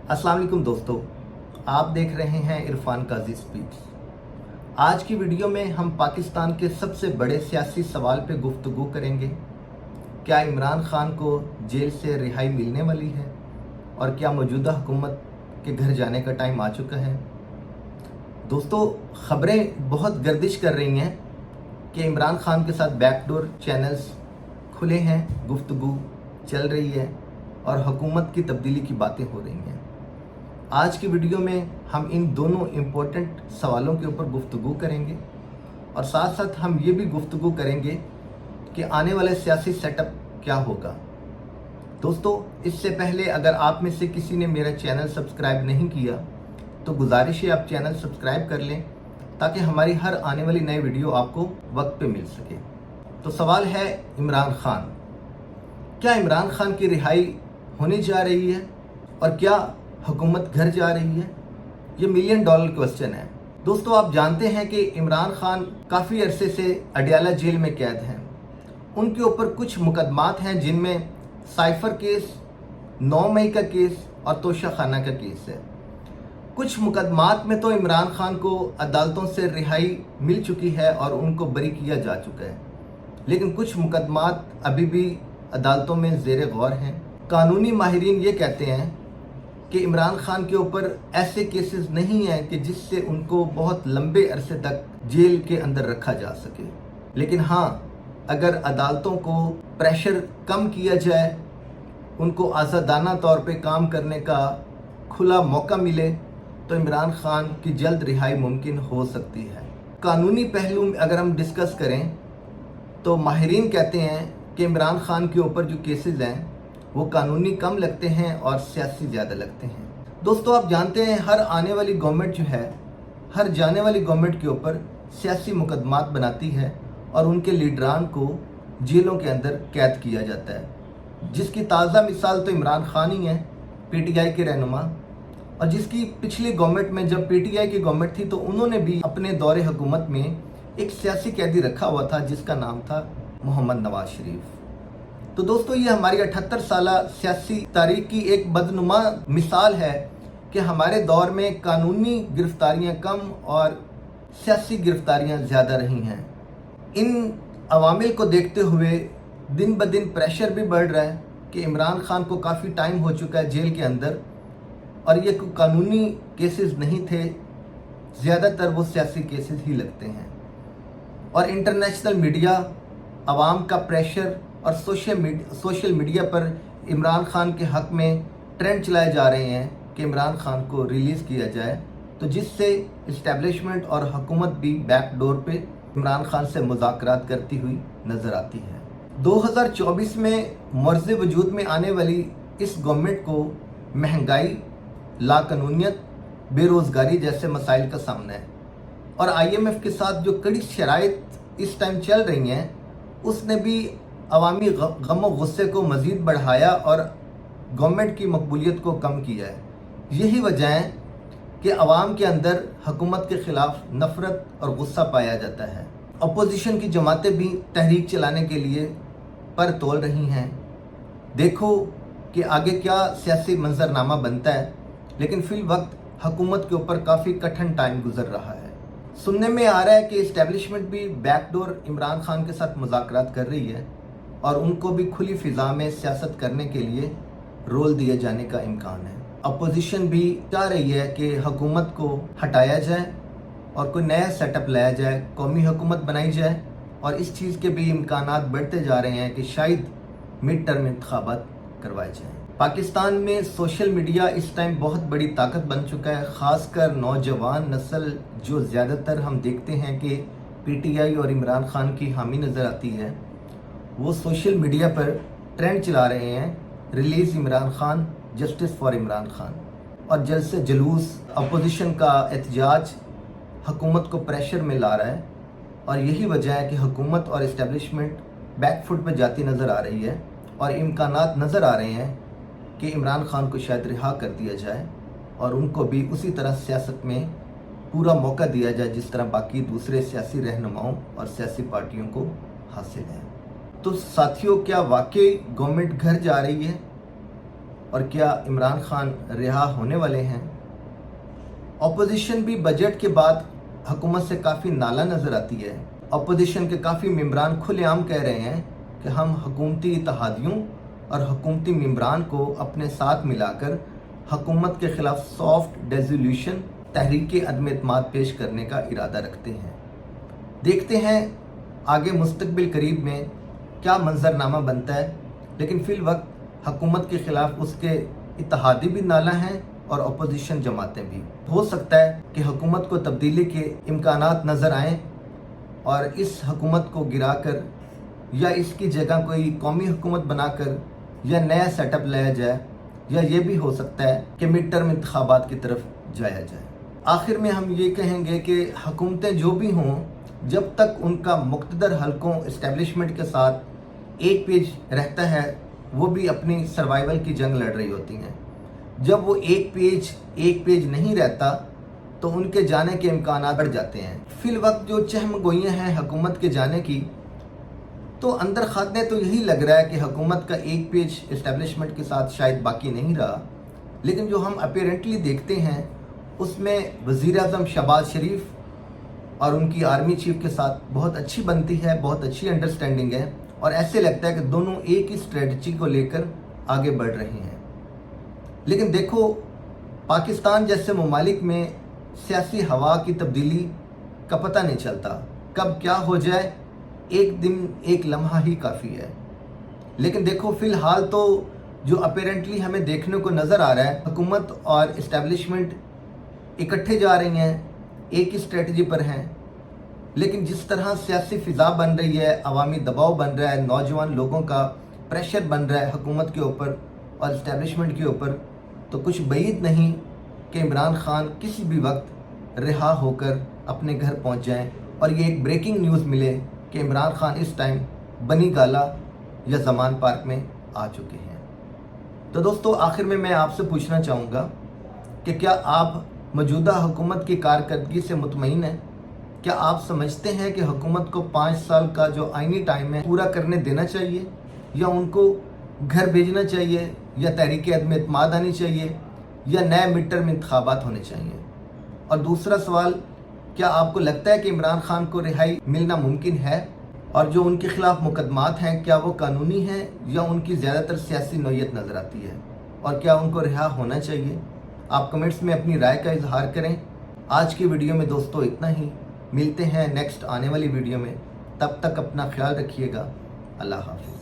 अस्सलाम वालेकुम दोस्तों, आप देख रहे हैं इरफान काजी स्पीक्स। आज की वीडियो में हम पाकिस्तान के सबसे बड़े सियासी सवाल पे गुफ्तगू करेंगे। क्या इमरान खान को जेल से रिहाई मिलने वाली है और क्या मौजूदा हुकूमत के घर जाने का टाइम आ चुका है। दोस्तों, ख़बरें बहुत गर्दिश कर रही हैं कि इमरान खान के साथ बैकडोर चैनल्स खुले हैं, गुफ्तगू चल रही है और हुकूमत की तब्दीली की बातें हो रही हैं। आज की वीडियो में हम इन दोनों इम्पोर्टेंट सवालों के ऊपर गुफ्तगू करेंगे और साथ साथ हम ये भी गुफ्तगू करेंगे कि आने वाले सियासी सेटअप क्या होगा। दोस्तों, इससे पहले अगर आप में से किसी ने मेरा चैनल सब्सक्राइब नहीं किया तो गुजारिश है आप चैनल सब्सक्राइब कर लें ताकि हमारी हर आने वाली नई वीडियो आपको वक्त पे मिल सके। तो सवाल है इमरान खान, क्या इमरान खान की रिहाई होने जा रही है और क्या हुकूमत घर जा रही है? ये $1 मिलियन क्वेश्चन है। दोस्तों, आप जानते हैं कि इमरान खान काफ़ी अरसे से अडयाला जेल में कैद हैं। उनके ऊपर कुछ मुकदमात हैं जिनमें साइफर केस, 9 मई का केस और तोशा खाना का केस है। कुछ मुकदमात में तो इमरान खान को अदालतों से रिहाई मिल चुकी है और उनको बरी किया जा चुका है, लेकिन कुछ मुकदमात अभी भी अदालतों में ज़ेर गौर हैं। कानूनी माहिरीन ये कहते हैं कि इमरान खान के ऊपर ऐसे केसेस नहीं हैं कि जिससे उनको बहुत लंबे अरसे तक जेल के अंदर रखा जा सके, लेकिन हाँ, अगर अदालतों को प्रेशर कम किया जाए, उनको आज़ादाना तौर पे काम करने का खुला मौका मिले तो इमरान खान की जल्द रिहाई मुमकिन हो सकती है। कानूनी पहलू में अगर हम डिस्कस करें तो माहिरीन कहते हैं कि इमरान खान के ऊपर जो केसेस हैं वो कानूनी कम लगते हैं और सियासी ज़्यादा लगते हैं। दोस्तों, आप जानते हैं हर आने वाली गवर्नमेंट जो है, हर जाने वाली गवर्नमेंट के ऊपर सियासी मुकदमात बनाती है और उनके लीडरान को जेलों के अंदर कैद किया जाता है, जिसकी ताज़ा मिसाल तो इमरान खान ही है, PTI के रहनुमा, और जिसकी पिछली गवर्नमेंट में जब PTI की गवर्नमेंट थी तो उन्होंने भी अपने दौरे हुकूमत में एक सियासी कैदी रखा हुआ था जिसका नाम था मोहम्मद नवाज शरीफ। तो दोस्तों, ये हमारी 78 साल सियासी तारीख की एक बदनुमा मिसाल है कि हमारे दौर में कानूनी गिरफ्तारियां कम और सियासी गिरफ्तारियां ज़्यादा रही हैं। इन अवामिल को देखते हुए दिन ब दिन प्रेशर भी बढ़ रहा है कि इमरान खान को काफ़ी टाइम हो चुका है जेल के अंदर और ये कानूनी केसेस नहीं थे, ज़्यादातर वो सियासी केसेस ही लगते हैं। और इंटरनेशनल मीडिया, आवाम का प्रेशर और सोशल मीडिया पर इमरान खान के हक़ में ट्रेंड चलाए जा रहे हैं कि इमरान खान को रिलीज़ किया जाए, तो जिससे इस्टेब्लिशमेंट और हुकूमत भी बैकडोर पे इमरान खान से मुज़ाकरात करती हुई नज़र आती है। 2024 में मर्ज़ वजूद में आने वाली इस गवर्नमेंट को महंगाई, लाकानूनियत, बेरोज़गारी जैसे मसाइल का सामना है और IMF के साथ जो कड़ी शराइत इस टाइम चल रही हैं उसने भी अवामी गम और गुस्से को मज़ीद बढ़ाया और गवर्नमेंट की मकबूलियत को कम किया है। यही वजह है कि अवाम के अंदर हुकूमत के ख़िलाफ़ नफ़रत और गुस्सा पाया जाता है। अपोजिशन की जमातें भी तहरीक चलाने के लिए पर तोल रही हैं। देखो कि आगे क्या सियासी मंजरनामा बनता है, लेकिन फ़िल वक्त हुकूमत के ऊपर काफ़ी कठिन टाइम गुजर रहा है। सुनने में आ रहा है कि इस्टेब्लिशमेंट भी बैकडोर इमरान खान के साथ मुज़ाकरात कर रही है और उनको भी खुली फ़िज़ा में सियासत करने के लिए रोल दिए जाने का इम्कान है। अपोजिशन भी चाह रही है कि हुकूमत को हटाया जाए और कोई नया सेटअप लाया जाए, कौमी हुकूमत बनाई जाए, और इस चीज़ के भी इम्कानात बढ़ते जा रहे हैं कि शायद मिड टर्म इंतखाबात करवाए जाएँ। पाकिस्तान में सोशल मीडिया इस टाइम बहुत बड़ी ताकत बन चुका है, ख़ासकर नौजवान नस्ल जो ज़्यादातर हम देखते हैं कि PTI और इमरान खान की हामी नज़र आती है, वो सोशल मीडिया पर ट्रेंड चला रहे हैं, release Imran Khan, justice for Imran Khan, और जल्द से जुलूस, अपोजिशन का एहतजाज हुकूमत को प्रेशर में ला रहा है और यही वजह है कि हुकूमत और इस्टेब्लिशमेंट बैकफुट पर जाती नज़र आ रही है और इम्कानात नज़र आ रहे हैं कि इमरान खान को शायद रिहा कर दिया जाए और उनको भी उसी तरह सियासत में पूरा मौका दिया जाए जिस तरह बाकी दूसरे सियासी रहनुमाओं और सियासी पार्टियों को हासिल है। तो साथियों, क्या वाकई गवर्नमेंट घर जा रही है اور کیا عمران خان رہا ہونے والے ہیں؟ اپوزیشن بھی بجٹ کے بعد حکومت سے کافی نالا نظر آتی ہے۔ اپوزیشن کے کافی ممبران کھلے عام کہہ رہے ہیں کہ ہم حکومتی اتحادیوں اور حکومتی ممبران کو اپنے ساتھ ملا کر حکومت کے خلاف سافٹ ڈیزولوشن تحریک عدم اعتماد پیش کرنے کا ارادہ رکھتے ہیں۔ دیکھتے ہیں آگے مستقبل قریب میں کیا منظرنامہ بنتا ہے، لیکن فی الوقت حکومت کے خلاف اس کے اتحادی بھی نالا ہیں اور اپوزیشن جماعتیں بھی۔ ہو سکتا ہے کہ حکومت کو تبدیلی کے امکانات نظر آئیں اور اس حکومت کو گرا کر یا اس کی جگہ کوئی قومی حکومت بنا کر یا نیا سیٹ اپ لایا جائے، یا یہ بھی ہو سکتا ہے کہ مڈ ٹرم انتخابات کی طرف جایا جائے۔ آخر میں ہم یہ کہیں گے کہ حکومتیں جو بھی ہوں، جب تک ان کا مقتدر حلقوں اسٹیبلشمنٹ کے ساتھ ایک پیج رہتا ہے، وہ بھی اپنی سروائیول کی جنگ لڑ رہی ہوتی ہیں۔ جب وہ ایک پیج نہیں رہتا تو ان کے جانے کے امکانات بڑھ جاتے ہیں۔ فی الوقت جو چہم گوئیاں ہیں حکومت کے جانے کی، تو اندر خاطے تو یہی لگ رہا ہے کہ حکومت کا ایک پیج اسٹیبلشمنٹ کے ساتھ شاید باقی نہیں رہا، لیکن جو ہم اپیرنٹلی دیکھتے ہیں اس میں وزیر اعظم شہباز شریف اور ان کی آرمی چیف کے ساتھ بہت اچھی بنتی ہے، بہت اچھی انڈرسٹینڈنگ ہے، اور ایسے لگتا ہے کہ دونوں ایک ہی اسٹریٹجی کو لے کر آگے بڑھ رہے ہیں۔ لیکن دیکھو، پاکستان جیسے ممالک میں سیاسی ہوا کی تبدیلی کا پتہ نہیں چلتا، کب کیا ہو جائے، ایک دن ایک لمحہ ہی کافی ہے۔ لیکن دیکھو، فی الحال تو جو اپیرنٹلی ہمیں دیکھنے کو نظر آ رہا ہے، حکومت اور اسٹیبلشمنٹ اکٹھے جا رہی ہیں، ایک ہی اسٹریٹجی پر ہیں، لیکن جس طرح سیاسی فضا بن رہی ہے، عوامی دباؤ بن رہا ہے، نوجوان لوگوں کا پریشر بن رہا ہے حکومت کے اوپر اور اسٹیبلشمنٹ کے اوپر، تو کچھ بعید نہیں کہ عمران خان کسی بھی وقت رہا ہو کر اپنے گھر پہنچ جائیں اور یہ ایک بریکنگ نیوز ملے کہ عمران خان اس ٹائم بنی گالا یا زمان پارک میں آ چکے ہیں۔ تو دوستو، آخر میں آپ سے پوچھنا چاہوں گا کہ کیا آپ موجودہ حکومت کی کارکردگی سے مطمئن ہیں؟ کیا آپ سمجھتے ہیں کہ حکومت کو 5 سال کا جو آئینی ٹائم ہے پورا کرنے دینا چاہیے، یا ان کو گھر بھیجنا چاہیے، یا تحریک عدم اعتماد آنی چاہیے، یا نئے مڈ ٹرم انتخابات ہونے چاہیے؟ اور دوسرا سوال، کیا آپ کو لگتا ہے کہ عمران خان کو رہائی ملنا ممکن ہے؟ اور جو ان کے خلاف مقدمات ہیں، کیا وہ قانونی ہیں یا ان کی زیادہ تر سیاسی نوعیت نظر آتی ہے؟ اور کیا ان کو رہا ہونا چاہیے؟ آپ کمنٹس میں اپنی رائے کا اظہار کریں۔ آج کی ویڈیو میں دوستو اتنا ہی، ملتے ہیں نیکسٹ آنے والی ویڈیو میں، تب تک اپنا خیال رکھیے گا۔ اللہ حافظ۔